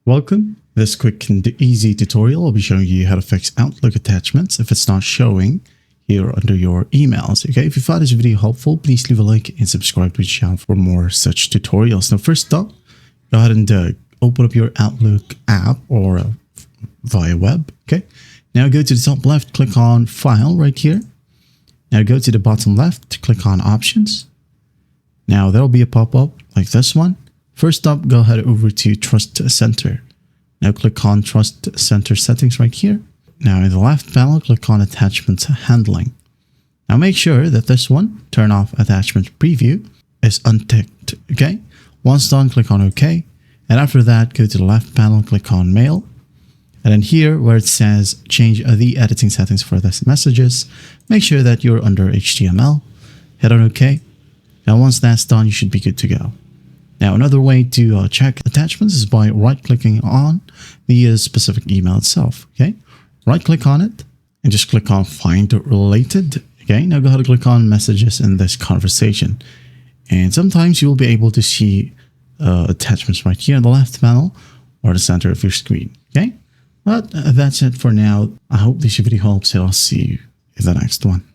Welcome. This quick and easy tutorial will be showing you how to fix Outlook attachments if it's not showing here under your emails. Okay, if you found this video helpful, please leave a like and subscribe to the channel for more such tutorials. Now, first up, go ahead and open up your Outlook app or via web. Okay, now go to the top left, click on File right here. Now go to the bottom left, click on Options. Now there will be a pop-up like this one. First up, go ahead over to Trust Center. Now click on Trust Center settings right here. Now in the left panel, click on Attachment Handling. Now make sure that this one, Turn Off Attachment Preview, is unticked. Okay. Once done, click on OK. And after that, go to the left panel, click on Mail. And then here where it says change the editing settings for this messages, make sure that you're under HTML. Hit on OK. Now once that's done, you should be good to go. Now, another way to check attachments is by right-clicking on the specific email itself. Okay, right-click on it and just click on Find Related. Okay, now go ahead and click on Messages in this conversation. And sometimes you will be able to see attachments right here in the left panel or the center of your screen. Okay, but that's it for now. I hope this video helps, and I'll see you in the next one.